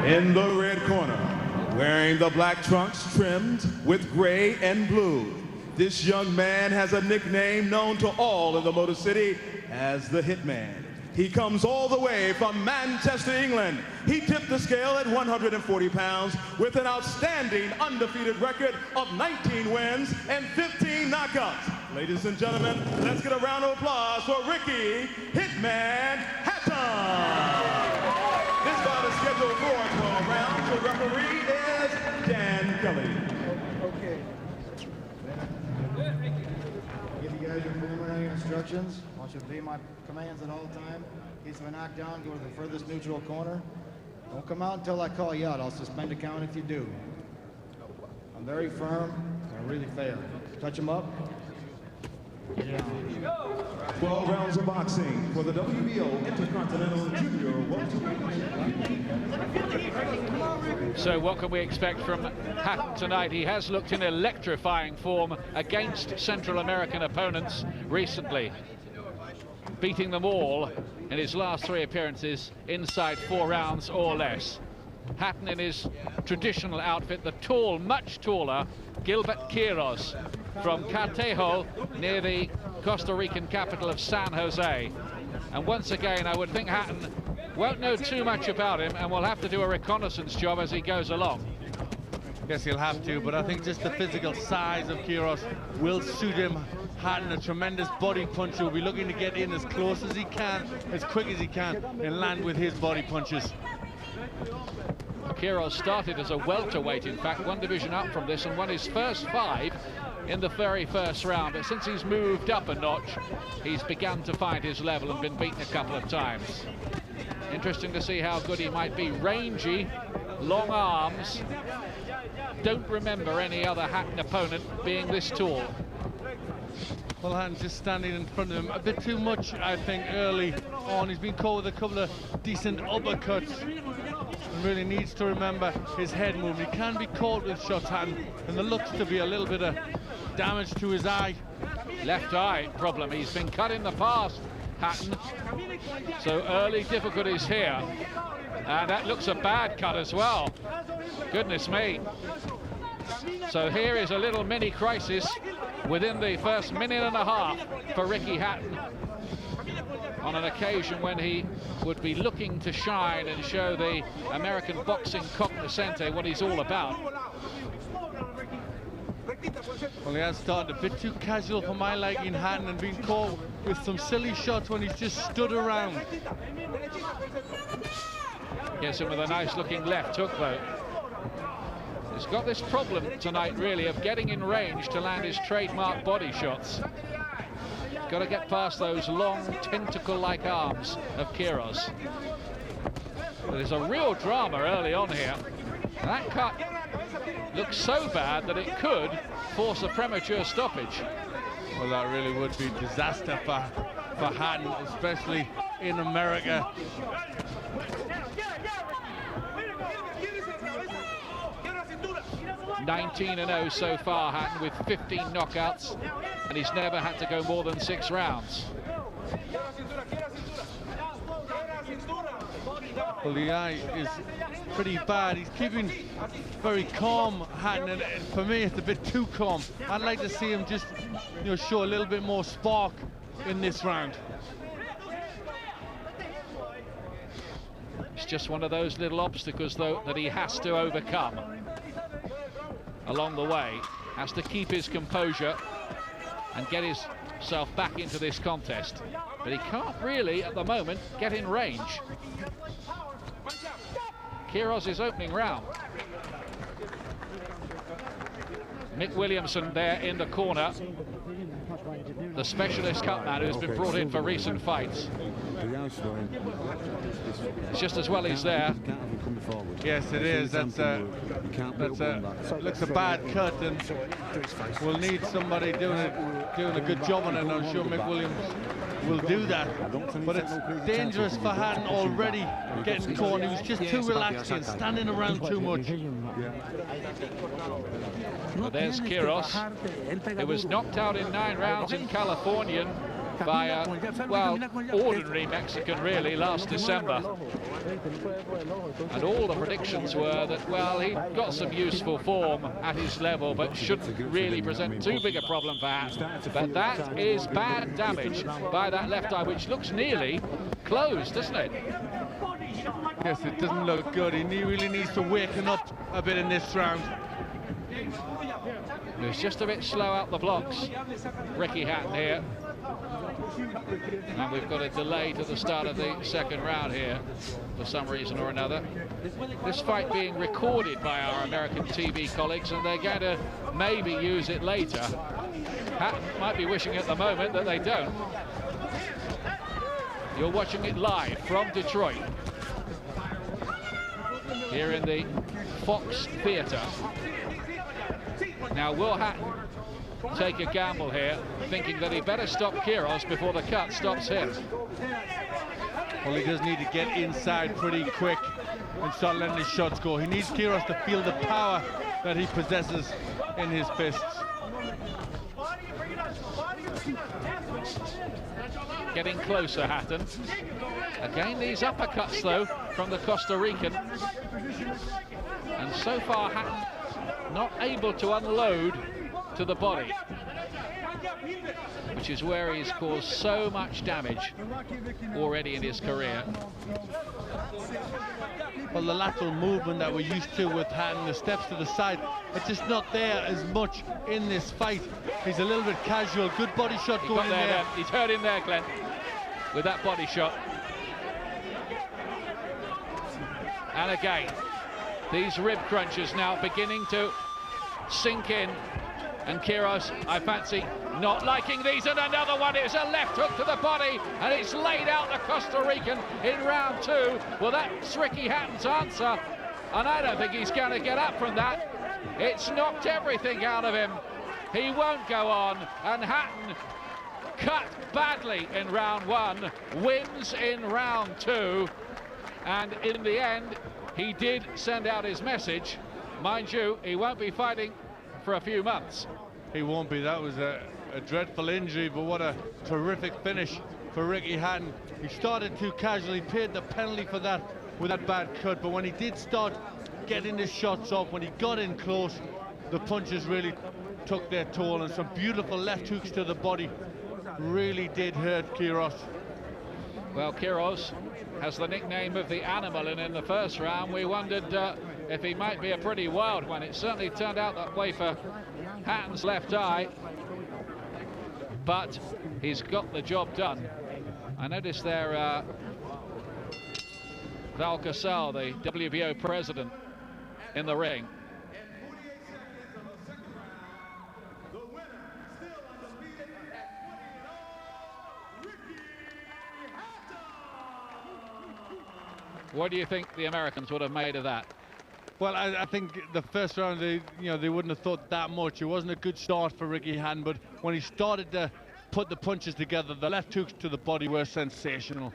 In the red corner, wearing the black trunks trimmed with gray and blue, this young man has a nickname known to all in the Motor City as the Hitman. He comes all the way from Manchester, England. He tipped the scale at 140 pounds with an outstanding undefeated record of 19 wins and 15 knockouts. Ladies and gentlemen, let's get a round of applause for Ricky Hitman Hatton. This bout is scheduled for 12 rounds. The referee is Dan Kelly. Okay. Give you guys your preliminary instructions. I want you to obey my commands at all time. In case of a knockdown, go to the furthest neutral corner. Don't come out until I call you out. I'll suspend the count if you do. I'm very firm and really fair. Touch him up. Yeah. 12 rounds of boxing for the WBO Intercontinental Junior Welterweight. So what can we expect from Hatton tonight? He has looked in electrifying form against Central American opponents recently, beating them all in his last 3 appearances inside 4 rounds or less. Hatton in his traditional outfit, the tall, much taller Gilbert Quiros from Cartejo near the Costa Rican capital of San Jose. And once again, I would think Hatton won't know too much about him and will have to do a reconnaissance job as he goes along. Yes, he'll have to, but I think just the physical size of Quiros will suit him. Hatton, a tremendous body puncher, will be looking to get in as close as he can, as quick as he can, and land with his body punches. Quiros started as a welterweight, in fact, 1 division up from this, and won his first 5 in the very first round. But since he's moved up a notch, he's begun to find his level and been beaten a couple of times. Interesting to see how good he might be. Rangy, long arms. Don't remember any other Hatton opponent being this tall. Well, Hatton just standing in front of him a bit too much, I think, early on. He's been caught with a couple of decent uppercuts and really needs to remember his head movement. He can be caught with shots, Hatton, and there looks to be a little bit of damage to his eye. Left eye problem. He's been cut in the past, Hatton. So early difficulties here. And that looks a bad cut as well. Goodness me. So here is a little mini crisis within the first minute and a half for Ricky Hatton, on an occasion when he would be looking to shine and show the American boxing cognoscente what he's all about. Well, he has started a bit too casual for my liking, Hatton, and been caught with some silly shots when he's just stood around. Gets him with a nice looking left hook though. He's got this problem tonight really of getting in range to land his trademark body shots. Got to get past those long tentacle-like arms of Quiros. There's a real drama early on here. That cut looks so bad that it could force a premature stoppage. Well, that really would be disaster for Hatton, especially in America. 19-0 so far, Hatton, with 15 knockouts, and he's never had to go more than 6 rounds. Well, the eye is pretty bad. He's keeping very calm, Hatton, and for me it's a bit too calm. I'd like to see him just, show a little bit more spark in this round. It's just one of those little obstacles, though, that he has to overcome along the way. Has to keep his composure and get himself back into this contest. But he can't really, at the moment, get in range. Quiros' opening round. Mick Williamson there in the corner, the specialist cutman who's been brought in for recent fights. It's just as well he's there. Yes, it is. Looks a bad cut, and we'll need somebody doing a good job on it. And I'm sure Mick Williams will do that. But it's dangerous for Hatton already getting caught. He was just too relaxed and standing around too much. Well, there's Quiros, who was knocked out in 9 rounds in California by a, well, ordinary Mexican really last December. And all the predictions were that, well, he got some useful form at his level, but shouldn't really present too big a problem for Hatton. But that is bad damage by that left eye, which looks nearly closed, doesn't it? Yes, it doesn't look good. He really needs to waken up a bit in this round. He was just a bit slow out the blocks, RickyHatton here. And we've got a delay to the start of the second round here for some reason or another. This fight being recorded by our American TV colleagues, and they're going to maybe use it later. Hatton might be wishing at the moment that they don't. You're watching it live from Detroit, here in the Fox Theatre. Now, will Hatton take a gamble here, thinking that he better stop Quiros before the cut stops him? Well, he does need to get inside pretty quick and start letting his shots go. He needs Quiros to feel the power that he possesses in his fists. Getting closer, Hatton. Again, these uppercuts, though, from the Costa Rican. And so far, Hatton not able to unload to the body, which is where he's caused so much damage already in his career. Well, the lateral movement that we're used to with Hatton, the steps to the side, are just not there as much in this fight. He's a little bit casual. Good body shot going in there. He's hurt him there, Glenn, with that body shot. And again, these rib crunches now beginning to sink in. And Quiros, I fancy, not liking these. And another one, it's a left hook to the body, and it's laid out the Costa Rican in round two. Well, that's RickyHatton's answer, and I don't think he's going to get up from that. It's knocked everything out of him. He won't go on, and Hatton, cut badly in round one, wins in round two, and in the end, he did send out his message. Mind you, he won't be fighting for a few months. He won't be. That was a dreadful injury, but what a terrific finish for RickyHatton. He started too casually, paid the penalty for that with that bad cut, but when he did start getting his shots off, when he got in close, the punches really took their toll, and some beautiful left hooks to the body really did hurt Quiros. Well, Quiros has the nickname of the animal, and in the first round we wondered if he might be a pretty wild one. It certainly turned out that way for Hatton's left eye, but he's got the job done. I noticed there Val Casal, the WBO president, in the ring. What do you think the Americans would have made of that? Well, I think the first round, they wouldn't have thought that much. It wasn't a good start for RickyHatton, but when he started to put the punches together, the left hooks to the body were sensational.